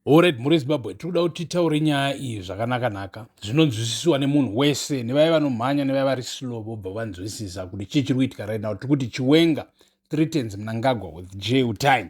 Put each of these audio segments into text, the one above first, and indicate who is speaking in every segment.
Speaker 1: Alright, muri Zimbabwe tinoda kuti titaure nyaya iyi zvakanaka-naka zvinonzwisiswa nemunhu wese, nevaya vanomhanya nevaya vari slow vobva vanzwisisa kuti chii chiri kuitika right now. Tiri kuti Chiwenga threatens Mnangagwa with jail time.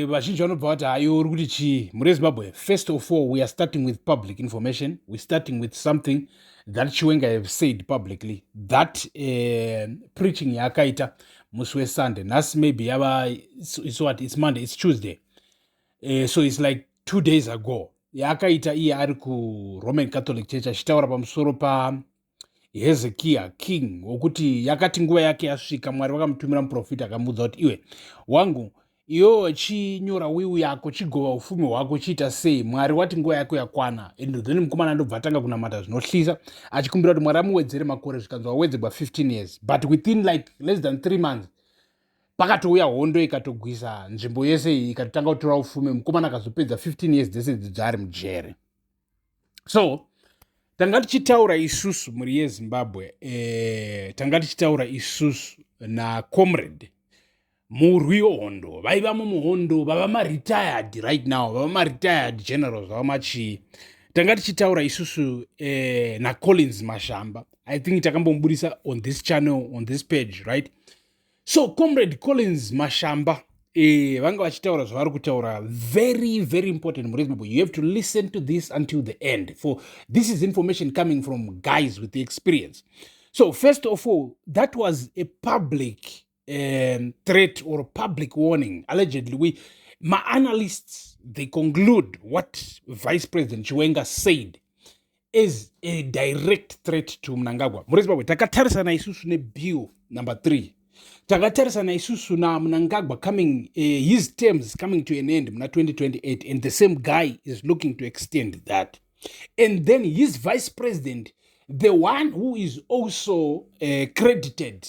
Speaker 1: Vazhinji vanobva vati hayo uri kuti chii muri Zimbabwe. First of all, we are starting with public information. We're starting with something that Chiwenga have said publicly. That preaching yaakaita musi weSunday. Nhasi maybe it's Monday, it's Tuesday. So it's like 2 days ago yaakaita iye ari kuRoman Catholic Church achitaura pamusoro paHezekiah king wokuti yakati nguva yake yasvika Mwari vakamutumira muprofita akamudza kuti iwe wangu iwewe chinyora wiwu yako chigova ufumi hwako chiita sei, Mwari wati nguva yako yakwana. And then mukomana ndobva atanga kunamata zvinohlisa achikumbira kuti Mwari amuwedzere makore zvikanzi wawedzerwa 15 years, but within like less than 3 months pakatouya hondo ikatogwisa nzvimbo yese iyi ikatotanga kutora ufume. Mukomana akazopedza 15 years dzese dzaari mujere. So tanga tichitaura isusu muri yeZimbabwe, tanga tichitaura isusu nacomrade murwi hondo vaivamo muhondo vava maretired right now, vava maretired generals vava machii. Tanga tichitaura isusu naCollins Mashamba. I think takambomubudisa on this channel, on this page, right? So comrade Collins Mashamba vanga vachitaura zvavari kutaura very, very important muri Zimbabwe. You have to listen to this until the end, for this is information coming from guys with the experience. So first of all, that was a public threat or a public warning. Allegedly, my analysts, they conclude what Vice President Chiwenga said is a direct threat to Mnangagwa. Muri Zimbabwe takatarisana isusu nebill number 3. Takatarisana isusu na Mnangagwa coming, his terms coming to an end muna 2028, and the same guy is looking to extend that. And then his vice president, the one who is also credited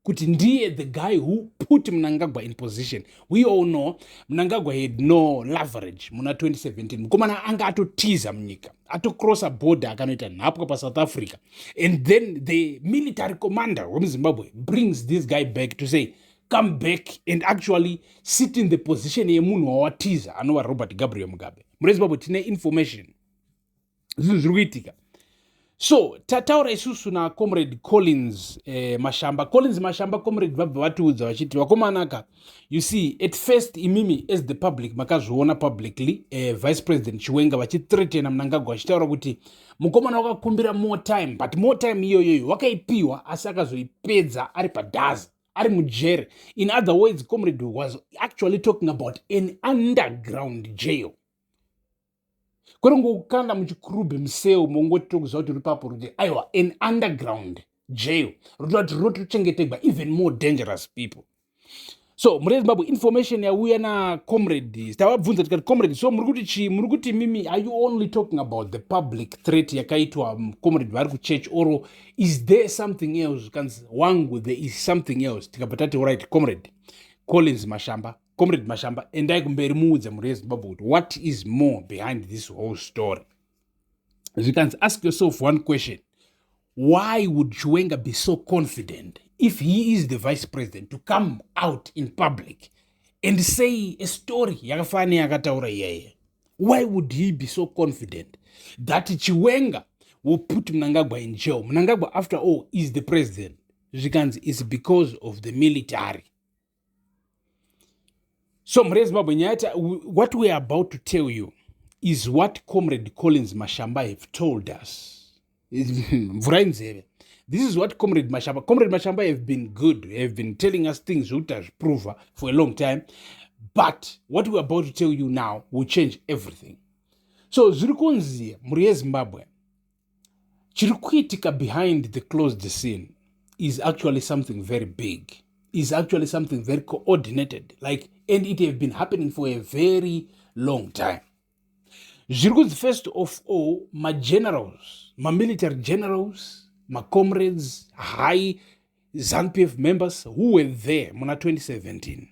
Speaker 1: kuti ndiye the guy who put Mnangagwa in position. We all know Mnangagwa had no leverage muna 2017. Mukomana anga atotiza mnyika, atocrossa border akanoita nhapwa paSouth Africa, and then the military commander from Zimbabwe brings this guy back to say come back and actually sit in the position yemunhu wawatiza anova Robert Gabriel Mugabe. Muri Zimbabwe tine information zvinhu zviri kuitika. So tataura isusu na comrade Collins Mashamba. Collins Mashamba comrade vabva vatiudza vachiti vakomanaka, you see, at first imimi as the public makazviona publicly Vice President Chiwenga vachithreatena Mnangagwa vachitaura kuti mukomana wakakumbira more time, but more time iyoyoyo wakaipiwa asi akazoipedza ari padhaza ari mujere. In other words, comrade was actually talking about an underground jail. Kwerongokanda muchikurubhe museu mongotitokuziva kuti ruri papo ruti aiwa an underground jail rutoti rotochengetegwa even more dangerous people. So muri Zimbabwe information yauya nacomrade, tavabvunza tikati comrade, so muri kuti chii? Muri kuti mimi are you only talking about the public threat yakaitwa comrade vari kuchurch, or is there something else? Kanzi wangu there is something else. Tikabva tati alright comrade Collins Mashamba, comrade Mashamba, endai kumberi muudze muri Zimbabwe kuti what is more behind this whole story. You can ask yourself one question: why would Chiwenga be so confident, if he is the vice president, to come out in public and say a story yakafana yakataura iyeye? Why would he be so confident that Chiwenga will put Mnangagwa in jail? Mnangagwa, after all, is the president. It's because of the military. So what we are about to tell you is what comrade Collins Mashamba have told us. This is what comrade Mashamba have been good, have been telling us things which has proven for a long time. But what we're about to tell you now will change everything. So zirikunzi muri Zimbabwe, chirikuitika behind the closed scene is actually something very big, is actually something very coordinated, and it have been happening for a very long time. Zirikuzi, first of all, my generals, my military generals, my comrades, high ZANU-PF members who were there muna 2017,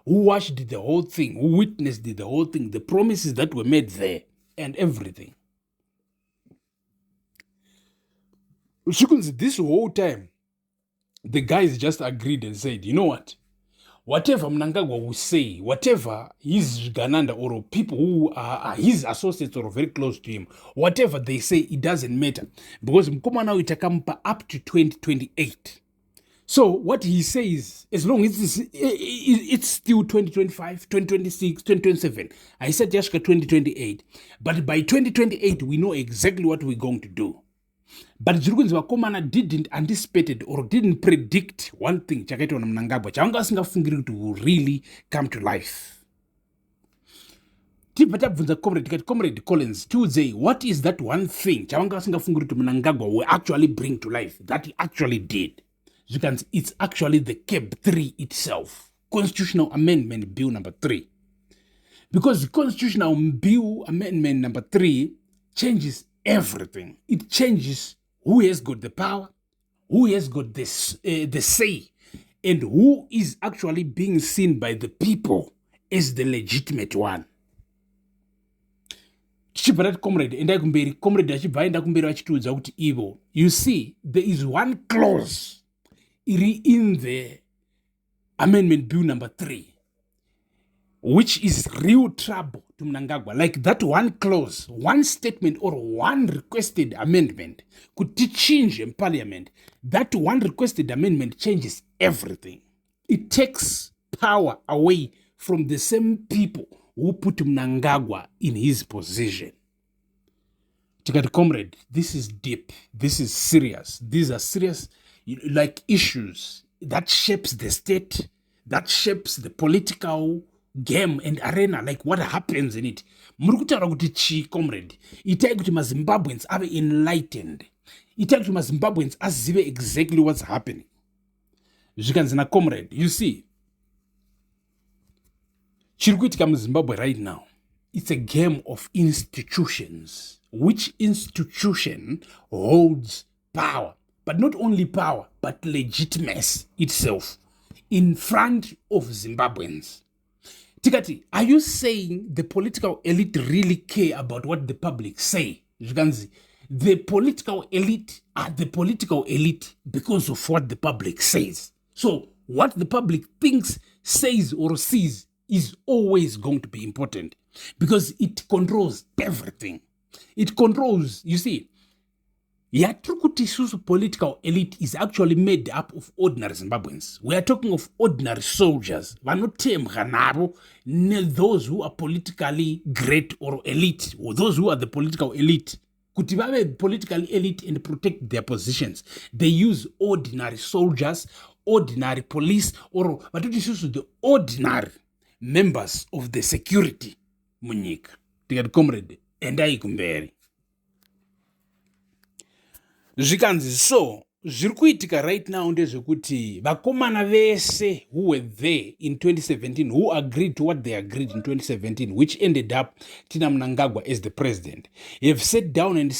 Speaker 1: who watched the whole thing, who witnessed the whole thing, the promises that were made there and everything. This whole time, the guys just agreed and said, you know what? whatever Mnangagwa will say, whatever his Gananda or people who are his associates or very close to him, whatever they say, it doesn't matter. Because Mkoma now itakampa up to 2028. So what he says, as long as it's still 2025, 2026, 2027, I said just 2028. But by 2028, we know exactly what we're going to do. But Jirukunzi Wakomana didn't anticipate or didn't predict one thing, chakaita na Mnangagwa, chawanga asingafungiri to really come to life. Comrade Collins, Tuesday, what is that one thing chawanga asingafungiri to Mnangagwa will actually bring to life that he actually did? You can see it's actually the CAB 3 itself, Constitutional Amendment Bill number 3. Because the Constitutional Bill Amendment number 3 changes everything. It changes who has got the power, who has got the say, and who is actually being seen by the people as the legitimate one. Comrade, you see, there is one clause in the Amendment Bill number 3 which is real trouble to Mnangagwa. Like that one clause, one statement or one requested amendment could change in parliament. That one requested amendment changes everything. It takes power away from the same people who put Mnangagwa in his position. Comrade, this is deep. This is serious. These are serious like issues that shapes the state, that shapes the political game and arena, like what happens in it. Murukutaura kuti chi, comrade, itai kuti maZimbabweans ave enlightened, itai kuti maZimbabweans azive exactly what's happening. Zvikanzina comrade, you see, chiri kuitika muZimbabwe right now, it's a game of institutions. Which institution holds power, but not only power, but legitimacy itself in front of Zimbabweans? Tikati, are you saying the political elite really care about what the public say? The political elite are the political elite because of what the public says. So what the public thinks, says, or sees is always going to be important because it controls everything. It controls, you see, Yatrukutisu's political elite is actually made up of ordinary Zimbabweans. We are talking of ordinary soldiers. Those who are politically great or elite, or those who are the political elite. Kutibabe political elite and protect their positions. They use ordinary soldiers, ordinary police, or the ordinary members of the security. Munyik. Tigat comrade. And I kumberi. Zvikanzi, so zviri kuitika right now ndezvekuti vakomana vese who were there in 2017, who agreed to what they agreed in 2017, which ended up Tina Mnangagwa as the president, have sat down and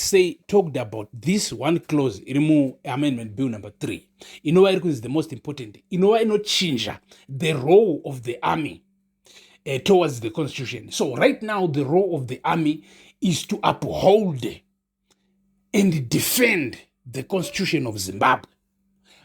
Speaker 1: talked about this one clause in Amendment Bill number 3. You know why it is the most important? You know why not change the role of the army towards the constitution? So right now the role of the army is to uphold and defend the constitution of Zimbabwe.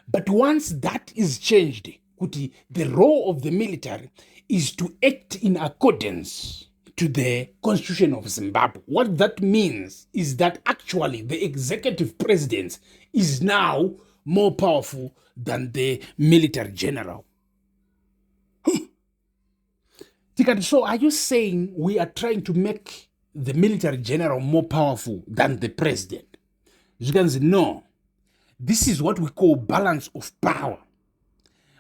Speaker 1: But once that is changed, the role of the military is to act in accordance to the constitution of Zimbabwe. What that means is that actually the executive president is now more powerful than the military general. So are you saying we are trying to make the military general more powerful than the president? You can say, no. This is what we call balance of power.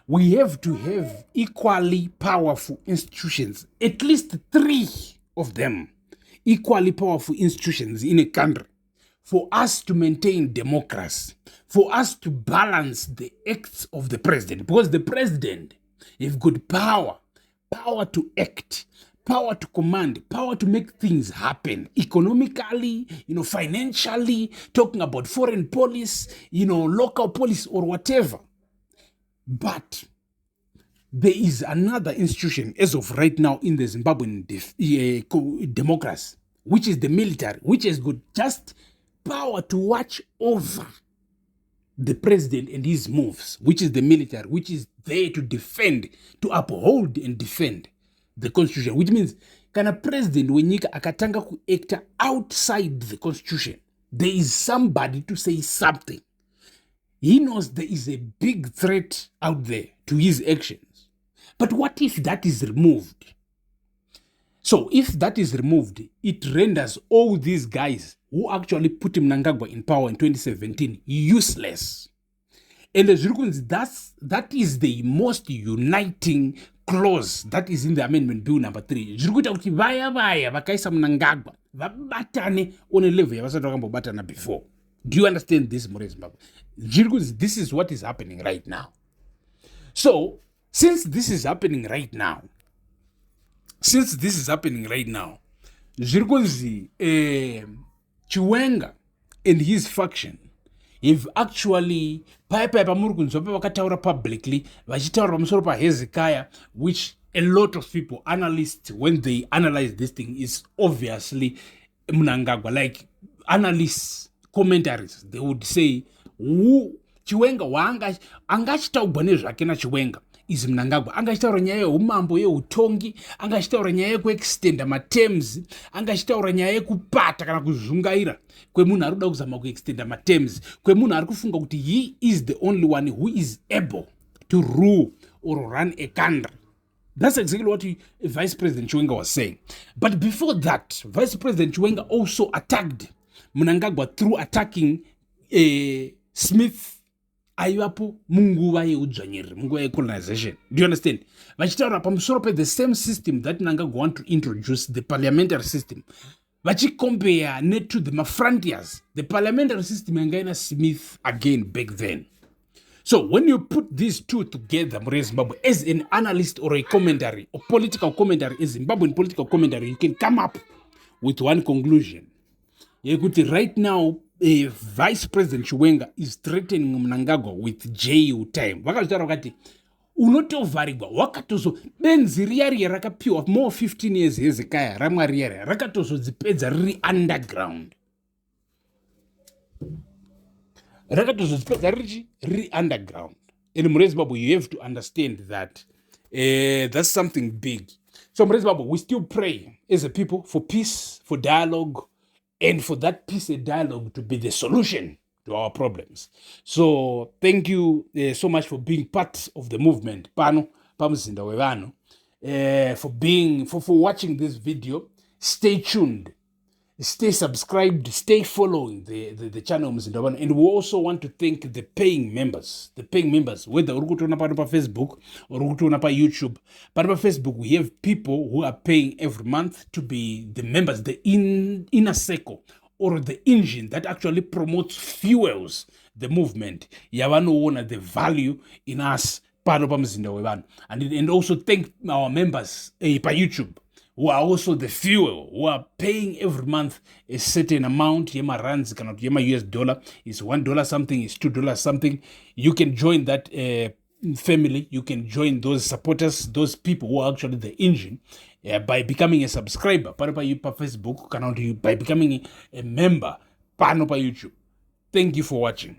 Speaker 1: We have to have equally powerful institutions, at least 3 of them, equally powerful institutions in a country, for us to maintain democracy, for us to balance the acts of the president. Because the president has got power to act, power to command, power to make things happen economically, financially, talking about foreign policy, local policy or whatever. But there is another institution as of right now in the Zimbabwean democracy, which is the military, which has got just power to watch over the president and his moves, which is the military, which is there to defend, to uphold and defend the constitution, which means kana president wenyika akatanga kuacta outside the constitution, there is somebody to say something. He knows there is a big threat out there to his actions. But what if that is removed? So if that is removed, it renders all these guys who actually put Mnangagwa in power in 2017 useless. And as that is the most uniting clause that is in the Amendment Bill number 3. Zvirikuita kuti vaya vakaisa Mnangagwa vabatane on a level yavasati vakambobatana before. Do you understand this, More Zimbabwe? This is what is happening right now. So, since this is happening right now, Zvirikuzi Chiwenga and his faction have actually pamuri kunzwa pavakataura publicly vachitaura pamusoro paHezekiah, which a lot of people, analysts, when they analyze this thing, is obviously Mnangagwa. Like analysts, commentaries, they would say Chiwenga angachitaugwa nezvake naChiwenga is Mnangagwa. Angachitaura nyaya yeumambo yeutongi, angachitaura nyaya yekuextenda matems, angachitaura nyaya yekupata kana kuzvungaira kwemunhu ari kuda kuzama kuextenda matems, kwemunhu ari kufunga kuti he is the only one who is able to rule or run a country. That's exactly what Vice President Chiwenga was saying. But before that, Vice President Chiwenga also attacked Mnangagwa through attacking Smith aivapo munguva yeudzvanyiriri, munguva yecolonization. Do you understand? Vachitaura pamusoro the same system that Mnangagwa want to introduce, the parliamentary system. Vachicompare net to the frontiers, the parliamentary system yangaina Smith again back then. So when you put these two together, More Zimbabwe, as an analyst or a commentary, or political commentary, a Zimbabwean political commentary, you can come up with one conclusion. Right now, Vice President Chiwenga is threatening Mnangagwa with jail time. Vakazvitaura vakati unotovharigwa wakatozo benzi riya rakapiwa more 15 years Hezekiah ramwari riya rakatozodzipedza riri underground. Riri underground. In More Zimbabwe, you have to understand that that's something big. So More Zimbabwe, we still pray as a people for peace, for dialogue, and for that peace and dialogue to be the solution to our problems. So thank you so much for being part of the movement. Pano pamuzinda wevano, for watching this video. Stay tuned, stay subscribed, stay following the channel Muzinda Wevano. And we also want to thank the paying members, whether urukutona pano pa Facebook or urukutona pa YouTube. Pano pa Facebook, we have people who are paying every month to be the members, the inner circle, or the engine that actually promotes, fuels the movement. Yavanoona the value in us, pano pa Muzinda Wevano. And also thank our members pa YouTube, who are also the fuel, who are paying every month a certain amount. Yema rands cannot yema US dollar is $1 something, is $2 something. You can join that family. You can join those supporters, those people who are actually the engine, by becoming a subscriber. Pano pa Facebook, by becoming a member. Pano pa YouTube. Thank you for watching.